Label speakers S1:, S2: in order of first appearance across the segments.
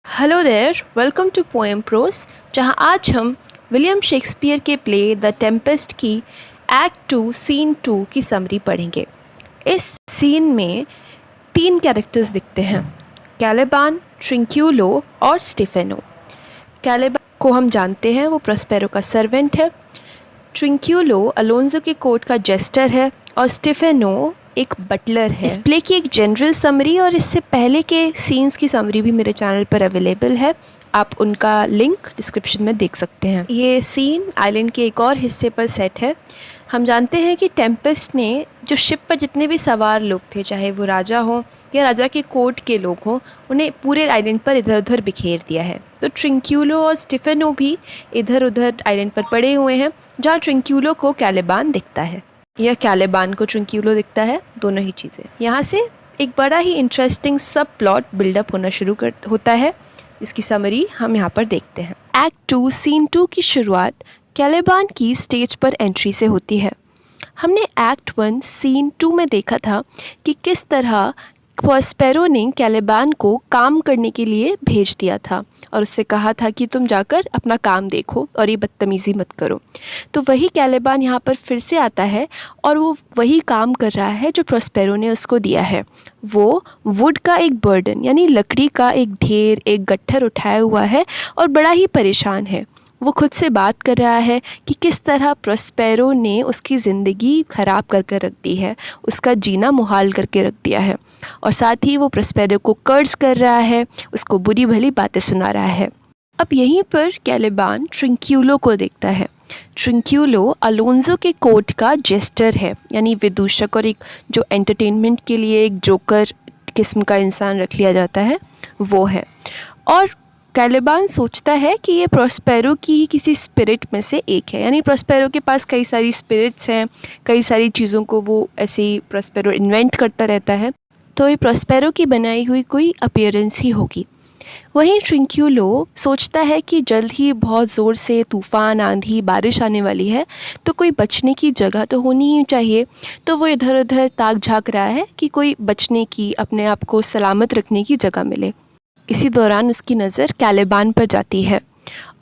S1: Hello there, welcome to poem prose, जहां आज हम विलियम शेक्सपियर के प्ले द टेम्पेस्ट की एक्ट 2 सीन 2 की समरी पढ़ेंगे। इस सीन में 3 कैरेक्टर्स दिखते हैं, कैलिबान, ट्रिंक्यूलो और स्टिफेनो। कैलिबान को हम जानते हैं, वो प्रोस्पेरो का सर्वेंट है। ट्रिंक्यूलो अलोंजो के कोर्ट का जेस्टर है और स्टिफेनो एक बटलर है। इस प्ले की एक जनरल समरी और इससे पहले के सीन्स की समरी भी मेरे चैनल पर अवेलेबल है, आप उनका लिंक डिस्क्रिप्शन में देख सकते हैं। ये सीन आइलैंड के एक और हिस्से पर सेट है। हम जानते हैं कि टेम्पेस्ट ने जो शिप पर जितने भी सवार लोग थे, चाहे वो राजा हों या राजा के कोर्ट के लोग हों, उन्हें पूरे आइलैंड पर इधर उधर बिखेर दिया है। तो ट्रिंक्यूलो और स्टिफेनो भी इधर उधर आइलैंड पर पड़े हुए हैं, जहाँ ट्रिंक्यूलो को कैलिबान दिखता है या कैलिबान को ट्रिंक्यूलो दिखता है, दोनों ही चीज़ें। यहाँ से एक बड़ा ही इंटरेस्टिंग सब प्लॉट बिल्डअप होना होता है। इसकी समरी हम यहाँ पर देखते हैं। एक्ट 2 सीन 2 की शुरुआत कैलिबान की स्टेज पर एंट्री से होती है। हमने एक्ट 1 सीन 2 में देखा था कि किस तरह प्रोस्पेरो ने कैलिबान को काम करने के लिए भेज दिया था और उससे कहा था कि तुम जाकर अपना काम देखो और ये बदतमीज़ी मत करो। तो वही कैलिबान यहाँ पर फिर से आता है और वो वही काम कर रहा है जो प्रोस्पेरो ने उसको दिया है। वो वुड का एक बर्डन यानी लकड़ी का एक ढेर, एक गट्ठर उठाया हुआ है और बड़ा ही परेशान है। वो खुद से बात कर रहा है कि किस तरह प्रोस्पेरो ने उसकी ज़िंदगी ख़राब करके रख दी है, उसका जीना मुहाल करके रख दिया है और साथ ही वो प्रोस्पेरो को कर्ज कर रहा है, उसको बुरी भली बातें सुना रहा है। अब यहीं पर कैलिबान ट्रिंक्यूलो को देखता है। ट्रिंक्यूलो अलोंजो के कोर्ट का जेस्टर है, यानी विदूषक और एक जो एंटरटेनमेंट के लिए एक जोकर किस्म का इंसान रख लिया जाता है, वो है। और कैलिबान सोचता है कि ये प्रोस्पेरो की ही किसी स्पिरिट में से एक है, यानी प्रोस्पेरो के पास कई सारी स्पिरिट्स हैं, कई सारी चीज़ों को वो ऐसे ही प्रोस्पेरो इन्वेंट करता रहता है, तो ये प्रोस्पेरो की बनाई हुई कोई अपीयरेंस ही होगी। वहीं ट्रिंक्यूलो सोचता है कि जल्द ही बहुत ज़ोर से तूफ़ान, आंधी, बारिश आने वाली है, तो कोई बचने की जगह तो होनी ही चाहिए। तो वो इधर उधर ताक झाँक रहा है कि कोई बचने की, अपने आप को सलामत रखने की जगह मिले। इसी दौरान उसकी नज़र कैलिबान पर जाती है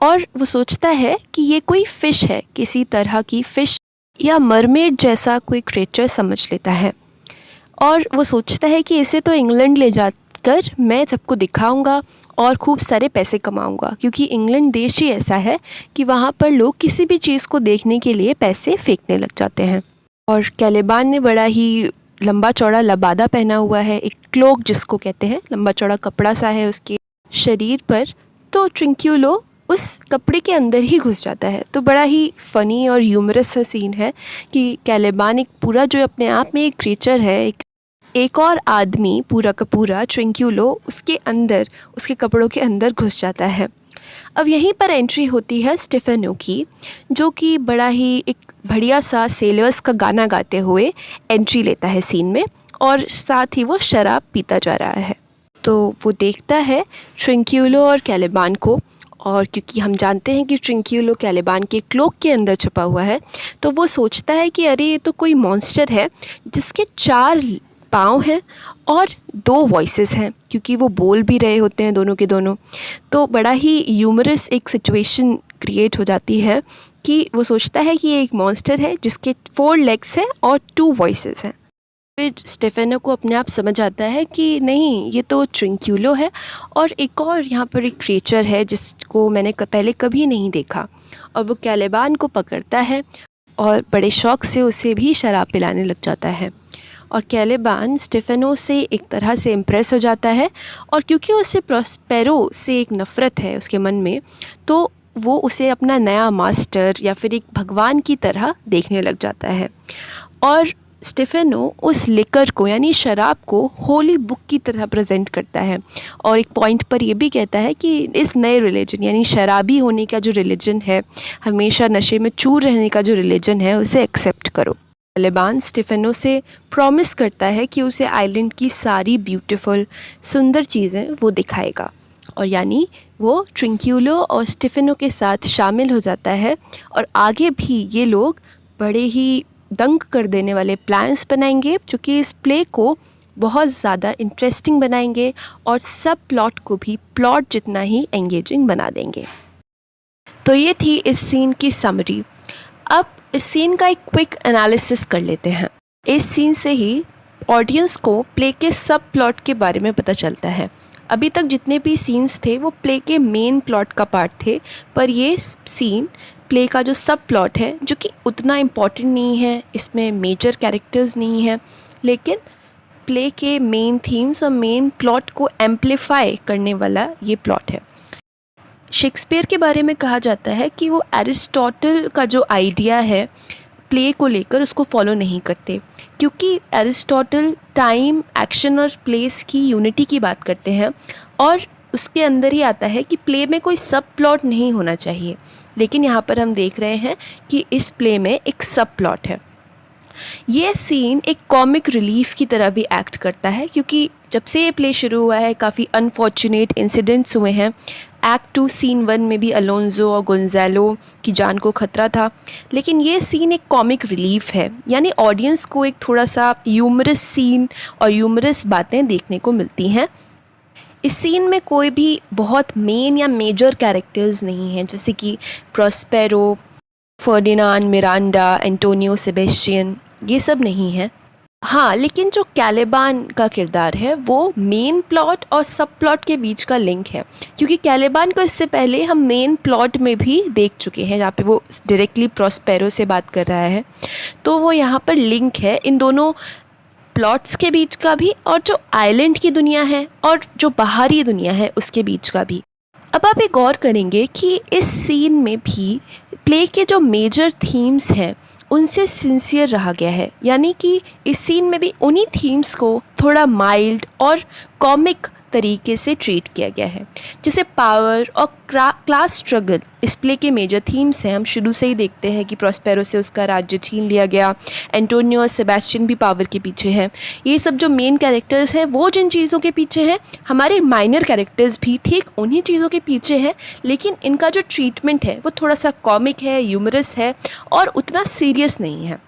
S1: और वो सोचता है कि ये कोई फ़िश है, किसी तरह की फ़िश या मरमेड जैसा कोई क्रिएचर समझ लेता है। और वो सोचता है कि इसे तो इंग्लैंड ले जाकर मैं सबको दिखाऊंगा और खूब सारे पैसे कमाऊंगा, क्योंकि इंग्लैंड देश ही ऐसा है कि वहाँ पर लोग किसी भी चीज़ को देखने के लिए पैसे फेंकने लग जाते हैं। और कैलिबान ने बड़ा ही लंबा चौड़ा लबादा पहना हुआ है, एक क्लोक जिसको कहते हैं, लंबा चौड़ा कपड़ा सा है उसके शरीर पर। तो ट्रिंक्यूलो उस कपड़े के अंदर ही घुस जाता है। तो बड़ा ही फ़नी और ह्यूमरस सा सीन है कि कैलिबान एक पूरा जो अपने आप में एक क्रिएचर है, एक और आदमी पूरा का पूरा ट्रिंक्यूलो उसके अंदर, उसके कपड़ों के अंदर घुस जाता है। अब यहीं पर एंट्री होती है स्टिफेनो की, जो कि बड़ा ही एक बढ़िया सा सेलर्स का गाना गाते हुए एंट्री लेता है सीन में और साथ ही वो शराब पीता जा रहा है। तो वो देखता है ट्रिंक्यूलो और कैलिबान को, और क्योंकि हम जानते हैं कि ट्रिंक्यूलो कैलिबान के क्लोक के अंदर छुपा हुआ है, तो वो सोचता है कि अरे ये तो कोई मॉन्स्टर है जिसके 4 पाँव हैं और 2 वॉइसेस हैं, क्योंकि वो बोल भी रहे होते हैं दोनों के दोनों। तो बड़ा ही ह्यूमरस एक सिचुएशन क्रिएट हो जाती है कि वो सोचता है कि ये एक मॉन्स्टर है जिसके 4 लेग्स हैं और 2 वॉइसेस हैं। फिर स्टेफेनो को अपने आप समझ आता है कि नहीं, ये तो ट्रिंक्यूलो है और एक और यहाँ पर एक क्रिएचर है जिसको मैंने पहले कभी नहीं देखा। और वो कैलिबान को पकड़ता है और बड़े शौक़ से उसे भी शराब पिलाने लग जाता है। और कैलिबान स्टेफेनो से एक तरह से इम्प्रेस हो जाता है, और क्योंकि उसे प्रोस्पेरो से एक नफ़रत है उसके मन में, तो वो उसे अपना नया मास्टर या फिर एक भगवान की तरह देखने लग जाता है। और स्टेफेनो उस लिकर को यानी शराब को होली बुक की तरह प्रेजेंट करता है और एक पॉइंट पर ये भी कहता है कि इस नए रिलीजन यानी शराबी होने का जो रिलीजन है, हमेशा नशे में चूर रहने का जो रिलीजन है, उसे एक्सेप्ट करो। कैलिबान स्टेफेनो से प्रॉमिस करता है कि उसे आइलैंड की सारी ब्यूटीफुल सुंदर चीज़ें वो दिखाएगा, और यानी वो ट्रिंक्यूलो और स्टेफेनो के साथ शामिल हो जाता है और आगे भी ये लोग बड़े ही दंग कर देने वाले प्लान्स बनाएंगे, जो कि इस प्ले को बहुत ज़्यादा इंटरेस्टिंग बनाएंगे और सब प्लॉट को भी प्लॉट जितना ही एंगेजिंग बना देंगे। तो ये थी इस सीन की समरी। अब इस सीन का एक क्विक एनालिसिस कर लेते हैं। इस सीन से ही ऑडियंस को प्ले के सब प्लॉट के बारे में पता चलता है। अभी तक जितने भी सीन्स थे वो प्ले के मेन प्लॉट का पार्ट थे, पर ये सीन प्ले का जो सब प्लॉट है, जो कि उतना इम्पॉर्टेंट नहीं है, इसमें मेजर कैरेक्टर्स नहीं है, लेकिन प्ले के मेन थीम्स और मेन प्लॉट को एम्पलीफाई करने वाला ये प्लॉट है। शेक्सपियर के बारे में कहा जाता है कि वो एरिस्टोटल का जो आइडिया है प्ले को लेकर उसको फॉलो नहीं करते, क्योंकि एरिस्टोटल टाइम, एक्शन और प्लेस की यूनिटी की बात करते हैं और उसके अंदर ही आता है कि प्ले में कोई सब प्लॉट नहीं होना चाहिए। लेकिन यहाँ पर हम देख रहे हैं कि इस प्ले में एक सब प्लॉट है। ये सीन एक कॉमिक रिलीफ की तरह भी एक्ट करता है, क्योंकि जब से ये प्ले शुरू हुआ है काफ़ी अनफॉर्चुनेट इंसिडेंट्स हुए हैं। एक्ट 2 सीन 1 में भी अलोंजो और गोंजालो की जान को खतरा था, लेकिन ये सीन एक कॉमिक रिलीफ है, यानी ऑडियंस को एक थोड़ा सा ह्यूमरस सीन और ह्यूमरस बातें देखने को मिलती हैं। इस सीन में कोई भी बहुत मेन या मेजर कैरेक्टर्स नहीं हैं, जैसे कि Prospero, Ferdinand, Miranda, Antonio, Sebastian, ये सब नहीं है। हाँ, लेकिन जो कैलिबान का किरदार है वो मेन प्लॉट और सब प्लॉट के बीच का लिंक है, क्योंकि कैलिबान को इससे पहले हम मेन प्लॉट में भी देख चुके हैं, जहाँ पे वो डायरेक्टली प्रॉस्पेरो से बात कर रहा है। तो वो यहाँ पर लिंक है इन दोनों प्लॉट्स के बीच का भी, और जो आइलैंड की दुनिया है और जो बाहरी दुनिया है उसके बीच का भी। अब आप एक गौर करेंगे कि इस सीन में भी प्ले के जो मेजर थीम्स हैं उनसे सिंसियर रहा गया है, यानी कि इस सीन में भी उन्हीं थीम्स को थोड़ा माइल्ड और कॉमिक तरीके से ट्रीट किया गया है। जैसे पावर और क्लास स्ट्रगल इस प्ले के मेजर थीम्स हैं। हम शुरू से ही देखते हैं कि प्रॉस्पेरो से उसका राज्य छीन लिया गया, एंटोनियो और सेबेस्टियन भी पावर के पीछे हैं। ये सब जो मेन कैरेक्टर्स हैं वो जिन चीज़ों के पीछे हैं, हमारे माइनर कैरेक्टर्स भी ठीक उन्हीं चीज़ों के पीछे हैं, लेकिन इनका जो ट्रीटमेंट है वो थोड़ा सा कॉमिक है, ह्यूमरस है और उतना सीरियस नहीं है।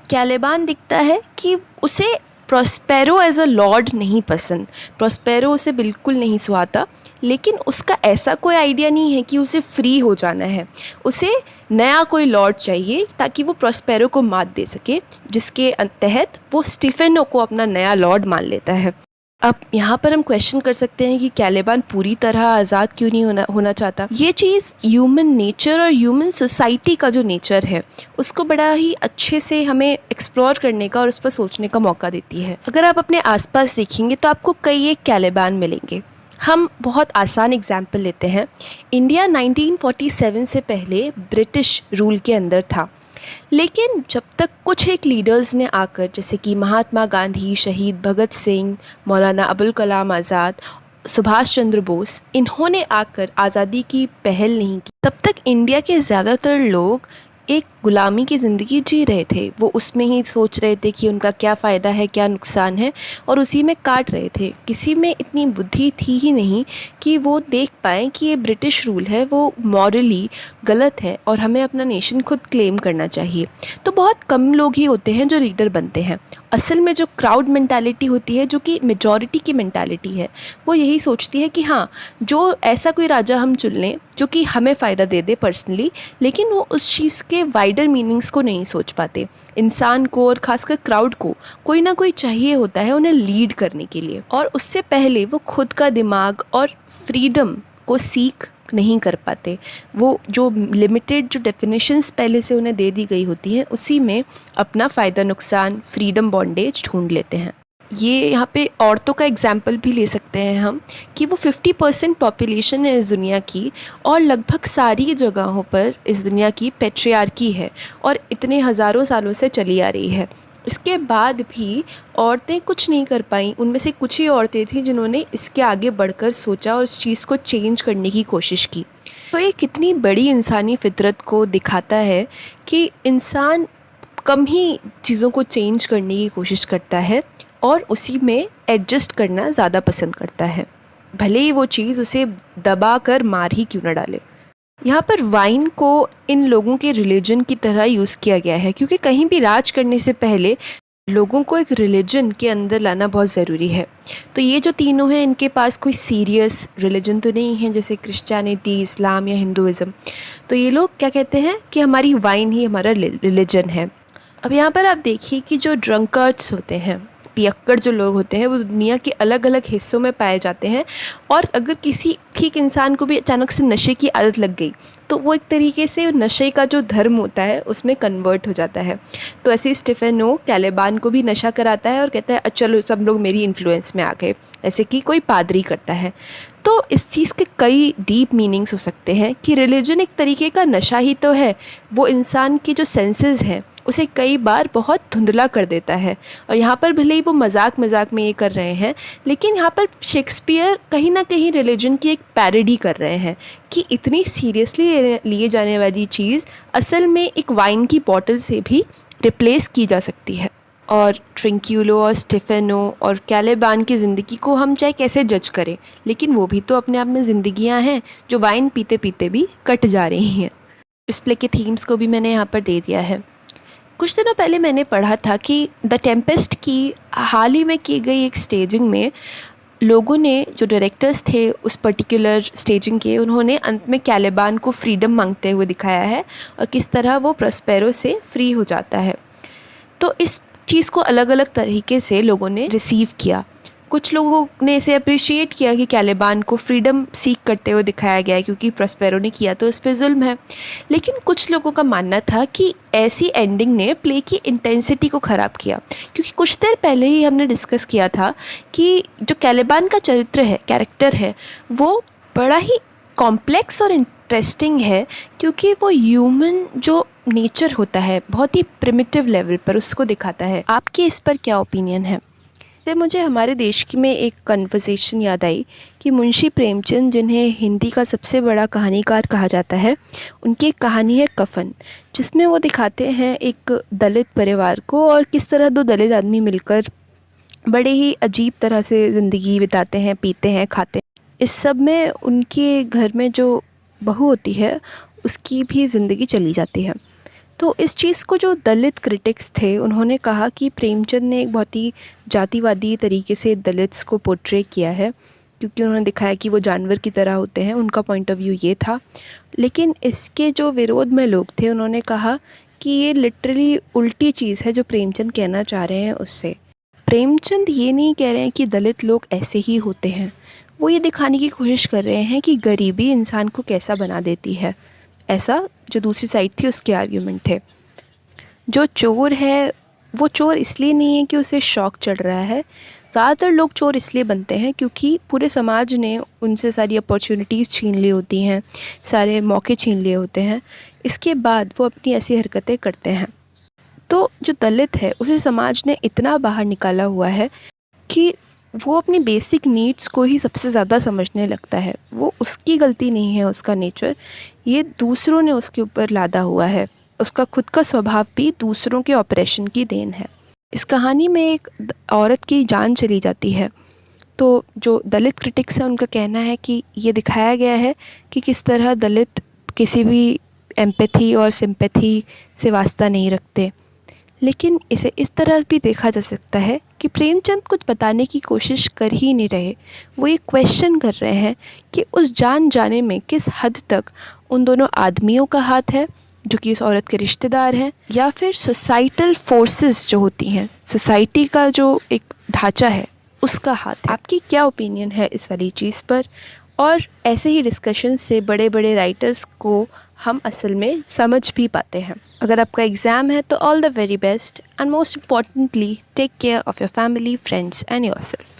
S1: कैलिबान दिखता है कि उसे प्रॉस्पेरो एज अ लॉर्ड नहीं पसंद, प्रॉस्पेरो उसे बिल्कुल नहीं सुहाता, लेकिन उसका ऐसा कोई आइडिया नहीं है कि उसे फ्री हो जाना है। उसे नया कोई लॉर्ड चाहिए ताकि वो प्रॉस्पेरो को मात दे सके, जिसके तहत वो स्टीफेनो को अपना नया लॉर्ड मान लेता है। अब यहाँ पर हम क्वेश्चन कर सकते हैं कि कैलिबान पूरी तरह आज़ाद क्यों नहीं होना चाहता। ये चीज़ ह्यूमन नेचर और ह्यूमन सोसाइटी का जो नेचर है उसको बड़ा ही अच्छे से हमें एक्सप्लोर करने का और उस पर सोचने का मौका देती है। अगर आप अपने आसपास देखेंगे तो आपको कई एक कैलिबान मिलेंगे। हम बहुत आसान एग्जाम्पल लेते हैं। इंडिया 1947 से पहले ब्रिटिश रूल के अंदर था, लेकिन जब तक कुछ एक लीडर्स ने आकर, जैसे कि महात्मा गांधी, शहीद भगत सिंह, मौलाना अबुल कलाम आज़ाद, सुभाष चंद्र बोस, इन्होंने आकर आज़ादी की पहल नहीं की, तब तक इंडिया के ज़्यादातर लोग एक ग़ुलामी की ज़िंदगी जी रहे थे। वो उसमें ही सोच रहे थे कि उनका क्या फ़ायदा है, क्या नुकसान है, और उसी में काट रहे थे। किसी में इतनी बुद्धि थी ही नहीं कि वो देख पाएँ कि ये ब्रिटिश रूल है वो मॉरली गलत है और हमें अपना नेशन खुद क्लेम करना चाहिए। तो बहुत कम लोग ही होते हैं जो लीडर बनते हैं। असल में जो क्राउड मेंटालिटी होती है, जो कि मेजॉरिटी की मेंटालिटी है, वो यही सोचती है कि हाँ, जो ऐसा कोई राजा हम चुन लें जो कि हमें फ़ायदा दे दे पर्सनली, लेकिन वो उस चीज़ के वाइडर मीनिंग्स को नहीं सोच पाते। इंसान को और ख़ासकर क्राउड को कोई ना कोई चाहिए होता है उन्हें लीड करने के लिए, और उससे पहले वो खुद का दिमाग और फ्रीडम को सीख नहीं कर पाते। वो जो लिमिटेड जो डेफिनेशंस पहले से उन्हें दे दी गई होती हैं उसी में अपना फ़ायदा नुकसान, फ्रीडम, बॉन्डेज ढूंढ लेते हैं। ये यहाँ पे औरतों का एग्जाम्पल भी ले सकते हैं हम, कि वो 50% पॉपुलेशन है इस दुनिया की, और लगभग सारी जगहों पर इस दुनिया की पैट्रियार्की है और इतने हज़ारों सालों से चली आ रही है। इसके बाद भी औरतें कुछ नहीं कर पाईं। उनमें से कुछ ही औरतें थीं जिन्होंने इसके आगे बढ़कर सोचा और इस चीज़ को चेंज करने की कोशिश की। तो ये कितनी बड़ी इंसानी फितरत को दिखाता है कि इंसान कम ही चीज़ों को चेंज करने की कोशिश करता है और उसी में एडजस्ट करना ज़्यादा पसंद करता है, भले ही वो चीज़ उसे दबा कर मार ही क्यों न डाले। यहाँ पर वाइन को इन लोगों के रिलीजन की तरह यूज़ किया गया है, क्योंकि कहीं भी राज करने से पहले लोगों को एक रिलीजन के अंदर लाना बहुत ज़रूरी है। तो ये जो तीनों हैं, इनके पास कोई सीरियस रिलीजन तो नहीं है जैसे क्रिश्चियनिटी, इस्लाम या हिंदुइज़्म। तो ये लोग क्या कहते हैं कि हमारी वाइन ही हमारा रिलीजन है। अब यहाँ पर आप देखिए कि जो ड्रंकर्ड्स होते हैं, पियक्कड़ जो लोग होते हैं, वो दुनिया के अलग अलग हिस्सों में पाए जाते हैं। और अगर किसी ठीक इंसान को भी अचानक से नशे की आदत लग गई तो वो एक तरीके से नशे का जो धर्म होता है उसमें कन्वर्ट हो जाता है। तो ऐसे ही स्टेफेनो कैलेबान को भी नशा कराता है और कहता है चलो सब लोग मेरी इन्फ्लुएंस में आ गए, ऐसे कि कोई पादरी करता है। तो इस चीज़ के कई डीप मीनिंग्स हो सकते हैं कि रिलीजन एक तरीके का नशा ही तो है। वो इंसान की जो सेंसेस हैं उसे कई बार बहुत धुंधला कर देता है। और यहाँ पर भले ही वो मजाक मजाक में ये कर रहे हैं, लेकिन यहाँ पर शेक्सपियर कहीं ना कहीं रिलीजन की एक पैरोडी कर रहे हैं कि इतनी सीरियसली लिए जाने वाली चीज़ असल में एक वाइन की बॉटल से भी रिप्लेस की जा सकती है। और ट्रिंक्यूलो और स्टेफेनो और कैलेबान की ज़िंदगी को हम चाहे कैसे जज करें, लेकिन वो भी तो अपने आप में ज़िंदगियाँ हैं जो वाइन पीते पीते भी कट जा रही हैं। इस प्ले के थीम्स को भी मैंने यहाँ पर दे दिया है। कुछ दिनों पहले मैंने पढ़ा था कि द टेम्पेस्ट की हाल ही में की गई एक स्टेजिंग में लोगों ने, जो डायरेक्टर्स थे उस पर्टिकुलर स्टेजिंग के, उन्होंने अंत में कैलेबान को फ्रीडम मांगते हुए दिखाया है और किस तरह वो प्रॉस्पेरो से फ्री हो जाता है। तो इस चीज़ को अलग अलग तरीके से लोगों ने रिसीव किया। कुछ लोगों ने इसे अप्रिशिएट किया कि कैलेबान को फ्रीडम सीख करते हुए दिखाया गया है क्योंकि प्रॉस्पेरो ने किया तो इस पे जुल्म है। लेकिन कुछ लोगों का मानना था कि ऐसी एंडिंग ने प्ले की इंटेंसिटी को ख़राब किया, क्योंकि कुछ देर पहले ही हमने डिस्कस किया था कि जो कैलेबान का चरित्र है, कैरेक्टर है, वो बड़ा ही कॉम्प्लेक्स और इंटरेस्टिंग है क्योंकि वो ह्यूमन जो नेचर होता है बहुत ही प्रिमिटिव लेवल पर उसको दिखाता है। आपके इस पर क्या ओपिनियन है? तो मुझे हमारे देश की में एक कन्वर्सेशन याद आई कि मुंशी प्रेमचंद, जिन्हें हिंदी का सबसे बड़ा कहानीकार कहा जाता है, उनकी एक कहानी है कफन, जिसमें वो दिखाते हैं एक दलित परिवार को और किस तरह दो दलित आदमी मिलकर बड़े ही अजीब तरह से ज़िंदगी बिताते हैं, पीते हैं, खाते हैं। इस सब में उनके घर में जो बहू होती है उसकी भी ज़िंदगी चली जाती है। तो इस चीज़ को जो दलित क्रिटिक्स थे उन्होंने कहा कि प्रेमचंद ने एक बहुत ही जातिवादी तरीके से दलित्स को पोर्ट्रे किया है, क्योंकि उन्होंने दिखाया कि वो जानवर की तरह होते हैं, उनका पॉइंट ऑफ व्यू ये था। लेकिन इसके जो विरोध में लोग थे उन्होंने कहा कि ये लिटरली उल्टी चीज़ है जो प्रेमचंद कहना चाह रहे हैं उससे। प्रेमचंद ये नहीं कह रहे हैं कि दलित लोग ऐसे ही होते हैं, वो ये दिखाने की कोशिश कर रहे हैं कि गरीबी इंसान को कैसा बना देती है। ऐसा जो दूसरी साइड थी उसके आर्ग्यूमेंट थे। जो चोर है वो चोर इसलिए नहीं है कि उसे शौक़ चढ़ रहा है। ज़्यादातर लोग चोर इसलिए बनते हैं क्योंकि पूरे समाज ने उनसे सारी अपॉर्चुनिटीज़ छीन ली होती हैं, सारे मौके छीन लिए होते हैं। इसके बाद वो अपनी ऐसी हरकतें करते हैं। तो जो दलित है उसे समाज ने इतना बाहर निकाला हुआ है कि वो अपनी बेसिक नीड्स को ही सबसे ज़्यादा समझने लगता है। वो उसकी गलती नहीं है, उसका नेचर, ये दूसरों ने उसके ऊपर लादा हुआ है। उसका खुद का स्वभाव भी दूसरों के ऑपरेशन की देन है। इस कहानी में एक औरत की जान चली जाती है। तो जो दलित क्रिटिक्स हैं उनका कहना है कि ये दिखाया गया है कि किस तरह दलित किसी भी एम्पैथी और सिंपैथी से वास्ता नहीं रखते। लेकिन इसे इस तरह भी देखा जा सकता है कि प्रेमचंद कुछ बताने की कोशिश कर ही नहीं रहे। वो ये क्वेश्चन कर रहे हैं कि उस जान जाने में किस हद तक उन दोनों आदमियों का हाथ है जो कि उस औरत के रिश्तेदार हैं, या फिर सोसाइटल फोर्सेस जो होती हैं, सोसाइटी का जो एक ढांचा है उसका हाथ है। आपकी क्या ओपिनियन है इस वाली चीज़ पर? और ऐसे ही डिस्कशन से बड़े बड़े राइटर्स को हम असल में समझ भी पाते हैं। अगर आपका एग्ज़ाम है तो all the very best, and most importantly take care of your family, friends and yourself.